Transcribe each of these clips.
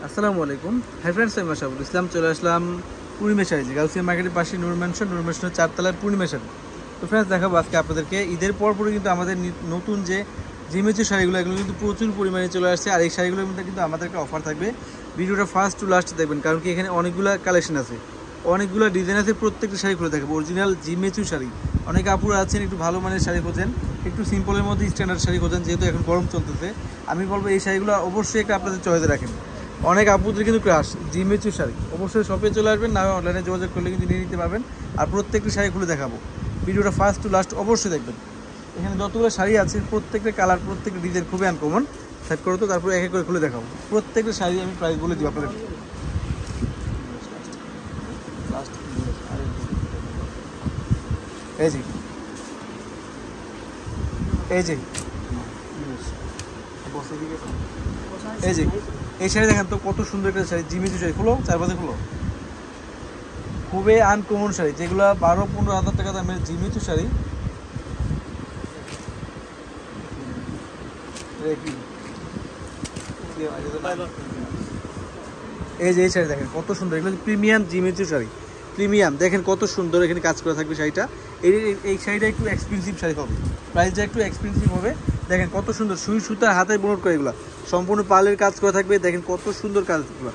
আসসালামু আলাইকুম। Hi friends, আমি মাশারুল ইসলাম চলে আসলাম পূর্ণিমা শাড়ি, গাউসিয়া মার্কেটের পাশে নূর ম্যানশনের 4 তলার পূর্ণিমা শাড়ি। তো ফ্রেন্ডস, দেখাবো আজকে আপনাদেরকে ঈদের পরপরই কিন্তু আমাদের নতুন যে জিমেচু শাড়িগুলো এগুলো কিন্তু প্রচুর পরিমাণে চলে আসছে। আর এই শাড়িগুলোর মধ্যে কিন্তু আমাদেরকে অফার থাকবে। ভিডিওটা ফার্স্ট টু লাস্ট দেখবেন, কারণ কি এখানে অনেকগুলো কালেকশন আছে, অনেকগুলো ডিজাইন আছে। প্রত্যেকটা শাড়ি খুলে দেখাবো অরিজিনাল জিমেচু শাড়ি। অনেক আপুরা আছেন একটু ভালো মানের শাড়ি খোঁজেন, একটু সিম্পলের মধ্যে স্ট্যান্ডার্ড শাড়ি খোঁজেন, যেহেতু এখন গরম চলতেছে। আমি বলবো এই শাড়িগুলো অবশ্যই একটা আপনাদের চয়েসে রাখেন। অনেক আপুদের কিন্তু ক্রাশ জিমেচু শাড়ি, অবশ্যই শপে চলে আসবেন, না অনলাইনে যোগাযোগ করলে কিন্তু নিয়ে নিতে পারবেন। আর প্রত্যেকটা শাড়ি খুলে দেখাবো, ভিডিওটা ফার্স্ট টু লাস্ট অবশ্যই দেখবেন। এখানে যতগুলো শাড়ি আছে প্রত্যেকটা কালার, প্রত্যেকটা ডিজাইন খুবই আনকমন। সেট করো তো, তারপরে এক এক করে খুলে দেখাবো। প্রত্যেকটা শাড়ি আমি প্রাইস বলে দিব আপনাদের। এই যে এই যে এই যে এই শাড়ি দেখেন তো, কত সুন্দর একটা শাড়ি, জিমেচু শাড়ি। খুলো, চারপাশে খুলো। খুবই আনকমন শাড়ি, যেগুলো 12-15 হাজার টাকা দামের জিমেচু শাড়ি। এই যে এই শাড়ি দেখেন কত সুন্দর, এগুলো প্রিমিয়াম জিমেচু শাড়ি, প্রিমিয়াম। দেখেন কত সুন্দর এখানে কাজ করা থাকবে শাড়িটা। এই শাড়িটা একটু এক্সপেন্সিভ শাড়ি হবে, প্রাইসটা একটু এক্সপেন্সিভ হবে। দেখেন কত সুন্দর সুই সুতার হাতের বুনট করে এগুলো, সম্পূর্ণ পার্লের কাজ করা থাকবে। দেখেন কত সুন্দর কাজগুলো,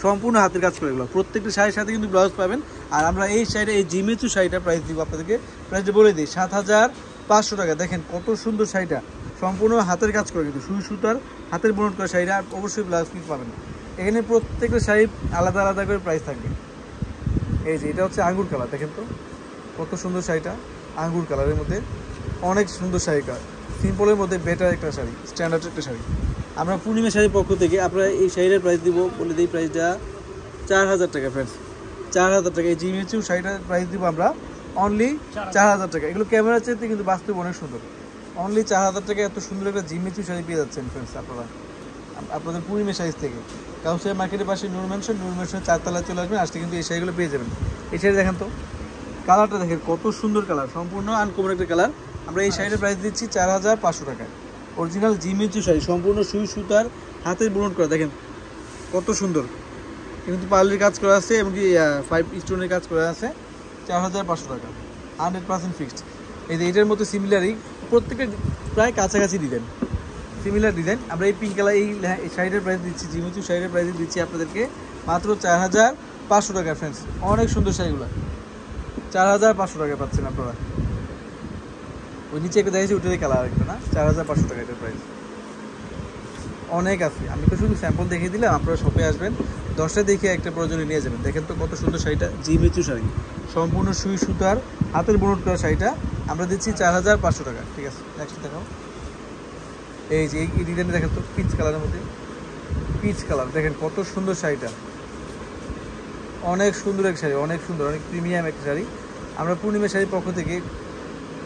সম্পূর্ণ হাতের কাজ করে এগুলো। প্রত্যেকটা শাড়ির সাথে কিন্তু ব্লাউজ পাবেন। আর আমরা এই শাড়িটা, এই জিমেচু শাড়িটা প্রাইস দিব আপনাদেরকে, প্রাইসটা বলে দিই 7,500 টাকা। দেখেন কত সুন্দর শাড়িটা, সম্পূর্ণ হাতের কাজ করে কিন্তু সুই সুতার হাতের বুনট করা শাড়িটা। আর অবশ্যই ব্লাউজ পিস পাবেন। এখানে প্রত্যেকটা শাড়ি আলাদা আলাদা করে প্রাইস থাকবে। এই যে এটা হচ্ছে আঙ্গুর কালার, দেখেন তো কত সুন্দর শাড়িটা, আঙ্গুর কালারের মধ্যে অনেক সুন্দর শাড়িটা, সিম্পলের মধ্যে বেটার একটা শাড়ি, স্ট্যান্ডার্ড একটা শাড়ি। আমরা পূর্ণিমা শাড়ির পক্ষ থেকে আপনারা এই শাড়িটার প্রাইস দিব, বলে দিই প্রাইসটা 4,000 টাকা। ফ্রেন্ডস, 4,000 টাকা এই জিমেচু শাড়িটার প্রাইস দিব আমরা অনলি 4,000 টাকা। এগুলো ক্যামেরার চাইতে কিন্তু বাস্তব অনেক সুন্দর। অনলি 4,000 টাকা এত সুন্দর একটা জিমেচু শাড়ি পেয়ে যাচ্ছেন ফ্রেন্ডস আপনারা আপনাদের পূর্ণিমা শাড়ি থেকে। গাউসিয়া মার্কেটের পাশে নূর ম্যানশনের 4 তলায় চলে আসবেন, আসলে কিন্তু এই শাড়িগুলো পেয়ে যাবেন। এই শাড়ি দেখেন তো, কালারটা দেখেন কত সুন্দর কালার, সম্পূর্ণ আনকমন একটা কালার। আমরা এই শাড়িটার প্রাইস দিচ্ছি 4,500 টাকায়। অরিজিনাল জিমেচু শাড়ি, সম্পূর্ণ সুই সুতার হাতের বুনট করা। দেখেন কত সুন্দর, কিন্তু পার্লের কাজ করা আছে এবং কি 5 স্টোনের কাজ করা আছে। 4,500 টাকা, 100% ফিক্সড। এই যে এটার মতো সিমিলারই প্রত্যেকটা প্রায় কাছাকাছি ডিজাইন, সিমিলার ডিজাইন। আমরা এই পিঙ্ক কালার এই শাড়িটার প্রাইস দিচ্ছি, জিমেচু শাড়িটার প্রাইস দিচ্ছি আপনাদেরকে মাত্র 4,500 টাকা। ফ্রেন্ডস, অনেক সুন্দর শাড়িগুলো 4,500 টাকায় পাচ্ছেন আপনারা। ওই নিচে একটা দেখেছি, ওটারই কালার একটা না, 4,500 টাকা এটার প্রাইস। অনেক আছে, আমি তো শুধু স্যাম্পল দেখিয়ে দিলাম, আপনারা শপে আসবেন, 10টা দেখে একটা প্রয়োজনে নিয়ে যাবেন। দেখেন তো কত সুন্দর শাড়িটা, জিমেচু শাড়ি, সম্পূর্ণ সুই সুতার হাতের বুনট করা শাড়িটা আমরা দিচ্ছি 4,500 টাকা। ঠিক আছে, নেক্সট দেখাও। এই যে এই ডিজাইনটা দেখেন তো, পিচ কালারের মধ্যে, পিচ কালার। দেখেন কত সুন্দর শাড়িটা, অনেক সুন্দর এক শাড়ি, অনেক সুন্দর, অনেক প্রিমিয়াম একটা শাড়ি। আমরা পূর্ণিমা শাড়ির পক্ষ থেকে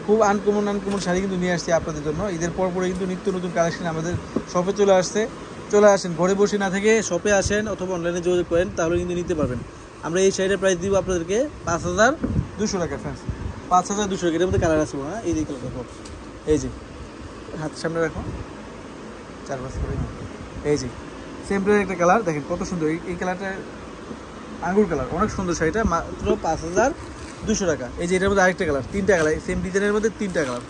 খুব আনকমন শাড়ি কিন্তু নিয়ে আসছি আপনাদের জন্য। ঈদের পরে কিন্তু নিত্য নতুন কালেকশন আমাদের শপে চলে আসছে। চলে আসেন, ঘরে বসে না থেকে শপে আসেন অথবা অনলাইনে যোগাযোগ করেন, তাহলে কিন্তু নিতে পারবেন। আমরা এই শাড়িটার প্রাইস দিব আপনাদেরকে 5,200 টাকা। ফ্রেন্ডস, 5,200 টাকা। এর মধ্যে কালার আছে না, এই দিকে দেখো, এই যে হাত সামনে রাখো, 4-5 করে। এই যে সেমপ্লের একটা কালার, দেখেন কত সুন্দর, এই কালারটা আঙ্গুর কালার, অনেক সুন্দর শাড়িটা, মাত্র 5,200 টাকা। এই যে এটার মধ্যে আরেকটা কালার, 3টা কালার, সেম ডিজাইনের মধ্যে 3টা কালার।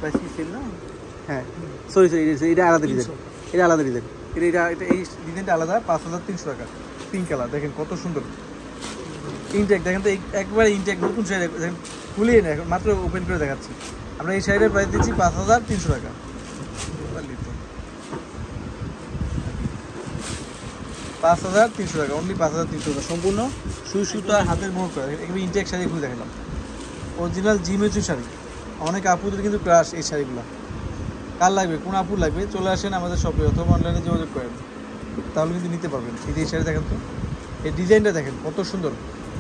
প্রাইস কি সেম না? হ্যাঁ, সরি, এটা আলাদা ডিজাইন, এটা আলাদা ডিজাইন, এটা এই ডিজাইনটা আলাদা। 5,300 টাকা, পিঙ্ক কালার। দেখেন কত সুন্দর ইনটেক, দেখেন তো একবারে ইনটেক নতুন শাড়ি। দেখেন খুলিয়ে নেই, এখন মাত্র ওপেন করে দেখাচ্ছি। আমরা এই শাড়িটার প্রাইস দিচ্ছি 5,300 টাকা। 5,300 টাকা, অনলি 5,300 টাকা। সম্পূর্ণ সুই সুতার হাতের মোড় করা, এগুলো ইনটেক শাড়ি খুলে দেখালাম, অরিজিনাল জিমেচু শাড়ি। অনেক আপুদের কিন্তু ক্রাশ এই শাড়িগুলো। কার লাগবে, কোন আপুর লাগবে, চলে আসেন আমাদের শপে অথবা অনলাইনে যোগাযোগ করেন, তাহলে কিন্তু নিতে পারবেন। এই শাড়ি দেখেন তো, এই ডিজাইনটা দেখেন কত সুন্দর,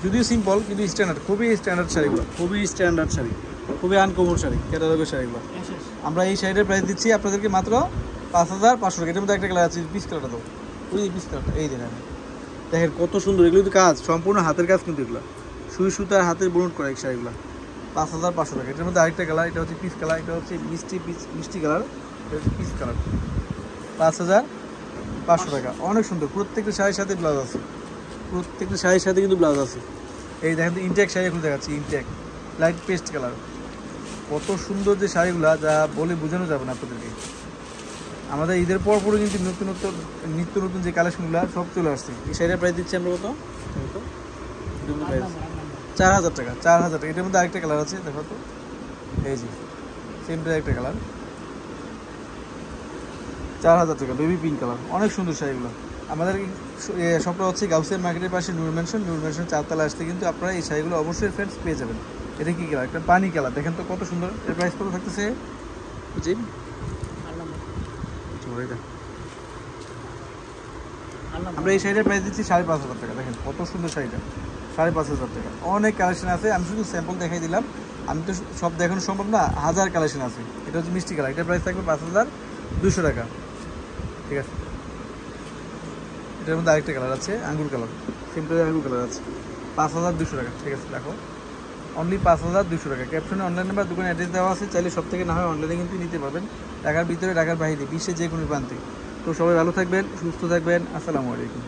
যদিও সিম্পল কিন্তু স্ট্যান্ডার্ড, খুবই স্ট্যান্ডার্ড শাড়িগুলো, খুবই স্ট্যান্ডার্ড শাড়ি, খুবই আনকমন শাড়ি, ক্যাটালগের শাড়িগুলো। আমরা এই শাড়িটার প্রাইস দিচ্ছি আপনাদেরকে মাত্র 5,500 টাকা। এটার মধ্যে একটা কালার আছে, পিস কালারটা দাও, ওই পিস কালারটা, এই দেখেন, দেখেন কত সুন্দর। এগুলো কিন্তু কাজ, সম্পূর্ণ হাতের কাজ কিন্তু এগুলো, সুই সুতার হাতের বুনট করা এই শাড়িগুলো। 5,500 টাকা। এটার মধ্যে আরেকটা কালার, এটা হচ্ছে পিস কালার, এটা হচ্ছে মিষ্টি কালার, এটা হচ্ছে পিস কালার। 500 টাকা। অনেক সুন্দর, প্রত্যেকটা শাড়ির সাথে ব্লাউজ আছে, প্রত্যেকটা শাড়ির সাথে কিন্তু ব্লাউজ আছে। এই দেখেন তো ইনটেক শাড়ি এখন দেখাচ্ছি, ইনটেক লাইট পেস্ট কালার। কত সুন্দর যে শাড়িগুলো, যা বলে বোঝানো যাবে না আপনাদেরকে। আমাদের ঈদের পর পরে কিন্তু নিত্য নতুন যে কালেকশনগুলো সব চলে আসছে। এই শাড়িটার প্রাইস দিচ্ছি আমরা কত? 4000 টাকা। 4000 টাকা। এটার মধ্যে আরেকটা কালার আছে, দেখো তো, এই যে সেমটার একটা কালার, 4000 টাকা, বেবি পিঙ্ক কালার। অনেক সুন্দর শাড়িগুলো। আমাদের শপটা হচ্ছে গাউসিয়া মার্কেটের পাশে নূর ম্যানশন 4তলা আসতে কিন্তু আপনারা এই শাড়িগুলো অবশ্যই ফ্রেন্ডস পেয়ে যাবেন। এটা কি কালার? একটা পানি কালার, দেখেন তো কত সুন্দর। এর প্রাইস কত থাকতেছে? জি, আমরা এই শাড়িটার প্রাইস দিচ্ছি 5500 টাকা। দেখেন কত সুন্দর শাড়িটা, 5500 টাকা। অনেক কালেকশন আছে, আমি শুধু স্যাম্পল দেখাই দিলাম, আমি তো সব দেখানো সম্ভব না, হাজার কালেকশন আছে। এটা হচ্ছে মিষ্টি কালার, এটার প্রাইস থাকবে 5200 টাকা। ঠিক আছে, এটার মধ্যে আরেকটা কালার আছে, আঙ্গুর কালার, সিম্পল আঙ্গুর কালার আছে, 5200 টাকা। ঠিক আছে, দেখো অনলি 5200 টাকা। ক্যাপশনে অনলাইন নাম্বার, দোকানে অ্যাড্রেস দেওয়া আছে, চাইলে সব থেকে না হয় অনলাইনে কিন্তু নিতে পারবেন, ঢাকার ভিতরে ঢাকার বাইরে বিশ্বের যে কোনো প্রান্তে। তো সবাই ভালো থাকবেন, সুস্থ থাকবেন, আসসালামু আলাইকুম।